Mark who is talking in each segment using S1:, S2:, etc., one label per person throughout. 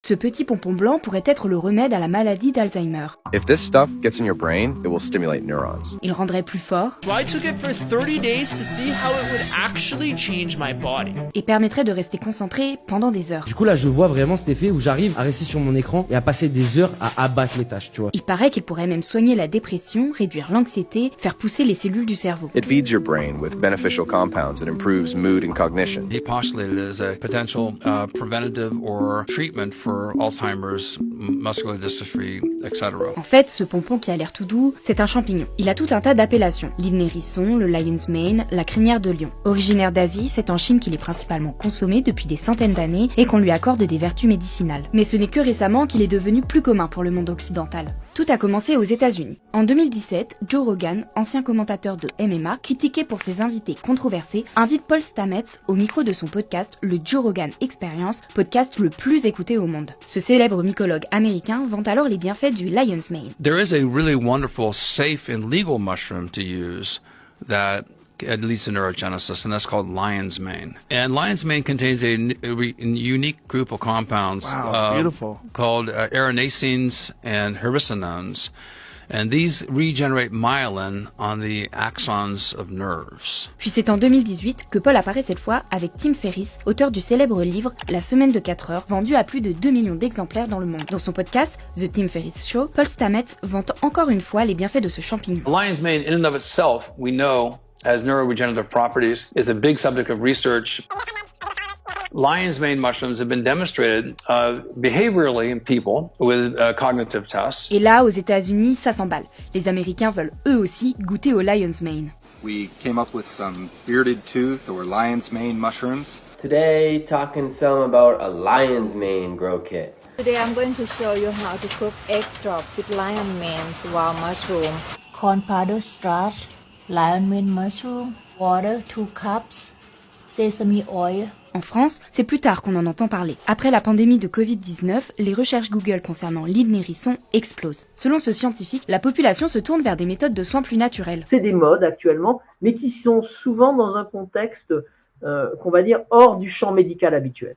S1: Ce petit pompon blanc pourrait être le remède à la maladie d'Alzheimer.
S2: If this stuff gets in your brain, it will stimulate neurons.
S1: Il rendrait plus fort
S3: So I took it for 30 days to see how it would actually change my body.
S1: et permettrait de rester concentré pendant des heures.
S4: Du coup là je vois vraiment cet effet où j'arrive à rester sur mon écran et à passer des heures à abattre les tâches, tu vois.
S1: Il paraît qu'il pourrait même soigner la dépression, réduire l'anxiété, faire pousser les cellules du cerveau.
S2: It feeds your brain with beneficial compounds that improves mood and cognition.
S5: He postulated it as a potential preventative or treatment for Alzheimer's, muscular dystrophy, etc.
S1: En fait, ce pompon qui a l'air tout doux, c'est un champignon. Il a tout un tas d'appellations. L'île nérisson, le lion's mane, la crinière de lion. Originaire d'Asie, c'est en Chine qu'il est principalement consommé depuis des centaines d'années et qu'on lui accorde des vertus médicinales. Mais ce n'est que récemment qu'il est devenu plus commun pour le monde occidental. Tout a commencé aux États-Unis. En 2017, Joe Rogan, ancien commentateur de MMA, critiqué pour ses invités controversés, invite Paul Stamets au micro de son podcast, le Joe Rogan Experience, podcast le plus écouté au monde. Ce célèbre mycologue américain vante alors les bienfaits du lion's mane.
S5: There is a really wonderful, safe and legal mushroom to use that it leads to neurogenesis, and that's called lion's mane. And lion's mane contains a unique group of compounds called arenacenes and hericenones. And these regenerate myelin on the axons of nerves.
S1: Puis c'est en 2018 que Paul apparaît cette fois avec Tim Ferriss, auteur du célèbre livre La semaine de 4 heures, vendu à plus de 2 millions d'exemplaires dans le monde. Dans son podcast, The Tim Ferriss Show, Paul Stamets vante encore une fois les bienfaits de ce champignon.
S6: The lion's mane, in and of itself, we know has neuroregenerative properties, is a big subject of research. Lion's mane mushrooms have been demonstrated behaviorally in people with cognitive tests.
S1: Et là, aux États-Unis, ça s'emballe. Les Américains veulent eux aussi goûter au lion's mane.
S7: We came up with some bearded tooth or lion's mane mushrooms.
S8: Today, talking some about a lion's mane grow kit.
S9: Today I'm going to show you how to cook egg drop with lion mane's wild mushroom, corn powder starch, lion mane mushroom, water 2 cups, sesame oil.
S1: En France, c'est plus tard qu'on en entend parler. Après la pandémie de Covid-19, les recherches Google concernant l'île nérisson explosent. Selon ce scientifique, la population se tourne vers des méthodes de soins plus naturelles.
S10: C'est des modes actuellement, mais qui sont souvent dans un contexte qu'on va dire hors du champ médical habituel.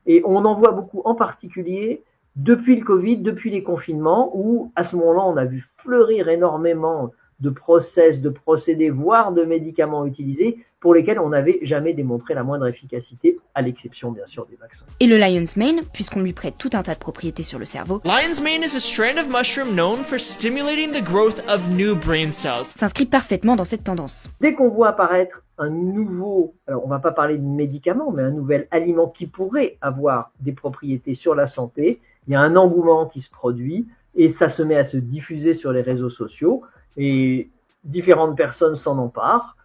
S10: Et on en voit beaucoup, en particulier depuis le Covid, depuis les confinements, où à ce moment-là, on a vu fleurir énormément de process, de procédés, voire de médicaments utilisés pour lesquels on n'avait jamais démontré la moindre efficacité, à l'exception bien sûr des vaccins.
S1: Et le lion's mane, puisqu'on lui prête tout un tas de propriétés sur le cerveau,
S3: Lion's mane is a strand of mushroom known for stimulating the growth of new brain cells.
S1: s'inscrit parfaitement dans cette tendance.
S10: Dès qu'on voit apparaître un nouveau, alors on va pas parler de médicament, mais un nouvel aliment qui pourrait avoir des propriétés sur la santé, il y a un engouement qui se produit et ça se met à se diffuser sur les réseaux sociaux et différentes personnes s'en emparent,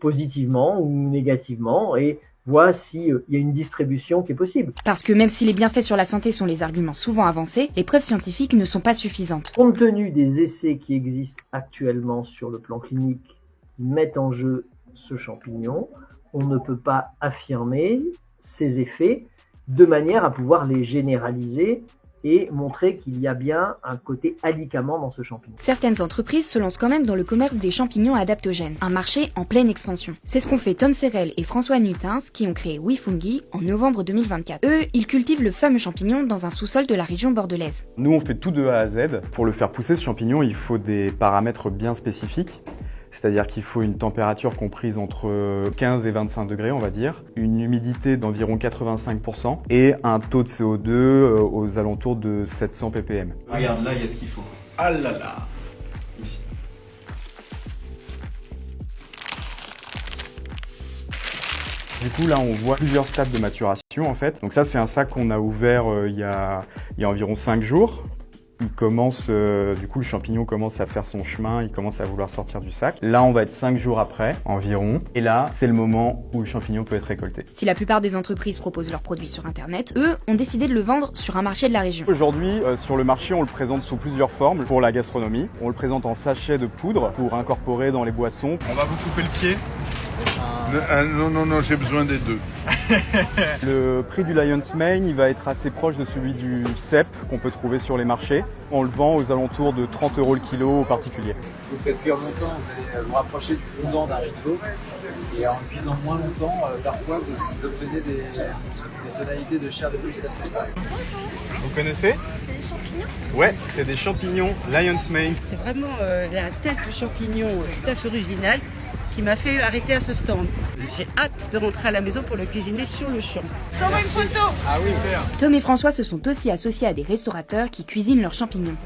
S10: positivement ou négativement, et voient s'il y a une distribution qui est possible.
S1: Parce que même si les bienfaits sur la santé sont les arguments souvent avancés, les preuves scientifiques ne sont pas suffisantes.
S10: Compte tenu des essais qui existent actuellement sur le plan clinique qui mettent en jeu ce champignon, on ne peut pas affirmer ces effets de manière à pouvoir les généraliser et montrer qu'il y a bien un côté alicament dans ce champignon.
S1: Certaines entreprises se lancent quand même dans le commerce des champignons adaptogènes, un marché en pleine expansion. C'est ce qu'ont fait Tom Serrel et François Nutins qui ont créé WeFungi en novembre 2024. Eux, ils cultivent le fameux champignon dans un sous-sol de la région bordelaise.
S11: Nous, on fait tout de A à Z. Pour le faire pousser, ce champignon, il faut des paramètres bien spécifiques. C'est-à-dire qu'il faut une température comprise entre 15 et 25 degrés, on va dire, une humidité d'environ 85% et un taux de CO2 aux alentours de 700 ppm.
S7: Regarde, là, il y a ce qu'il faut. Ah là là. Ici.
S11: Du coup, là, on voit plusieurs stades de maturation, en fait. Donc ça, c'est un sac qu'on a ouvert il y a environ 5 jours. Il commence, du coup, le champignon commence à faire son chemin, il commence à vouloir sortir du sac. Là, on va être 5 jours après, environ. Et là, c'est le moment où le champignon peut être récolté.
S1: Si la plupart des entreprises proposent leurs produits sur Internet, eux ont décidé de le vendre sur un marché de la région.
S11: Aujourd'hui, sur le marché, on le présente sous plusieurs formes pour la gastronomie. On le présente en sachet de poudre pour incorporer dans les boissons.
S7: On va vous couper le pied. Non, j'ai besoin des deux.
S11: Le prix du lion's mane, il va être assez proche de celui du cèpe qu'on peut trouver sur les marchés. On le vend aux alentours de 30 € le kilo aux particuliers.
S8: Vous faites cuire longtemps, vous allez vous rapprocher du fondant d'un risotto.
S12: Et en cuisant moins longtemps, parfois vous obtenez des tonalités de chair de crustacés.
S11: Vous connaissez?
S13: C'est des champignons?
S11: Ouais, c'est des champignons Lion's Mane.
S14: C'est vraiment la tête de champignon tout à fait originale qui m'a fait arrêter à ce stand. J'ai hâte de rentrer à la maison pour le cuisiner sur le champ.
S13: T'envoies une photo?
S11: Ah oui, faire.
S1: Tom et François se sont aussi associés à des restaurateurs qui cuisinent leurs champignons.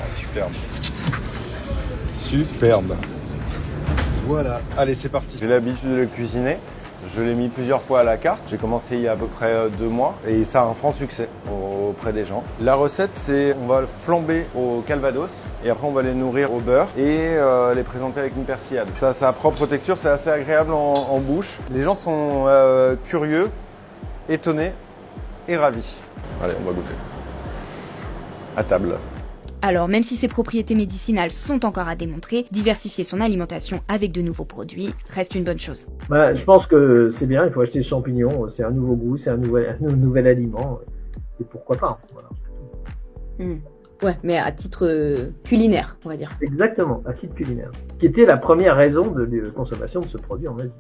S11: Superbe. Superbe.
S12: Voilà.
S11: Allez, c'est parti. J'ai l'habitude de le cuisiner. Je l'ai mis plusieurs fois à la carte. J'ai commencé il y a à peu près 2 mois et ça a un franc succès auprès des gens. La recette, c'est on va le flamber au calvados et après on va les nourrir au beurre et les présenter avec une persillade. Ça a sa propre texture, c'est assez agréable en bouche. Les gens sont curieux, étonnés et ravis. Allez, on va goûter. À table.
S1: Alors, même si ses propriétés médicinales sont encore à démontrer, diversifier son alimentation avec de nouveaux produits reste une bonne chose.
S10: Bah, je pense que c'est bien, il faut acheter des champignons, c'est un nouveau goût, c'est un nouvel aliment, et pourquoi pas. Voilà.
S14: Ouais, mais à titre culinaire, on va dire.
S10: Exactement, à titre culinaire. Qui était la première raison de consommation de ce produit en Asie.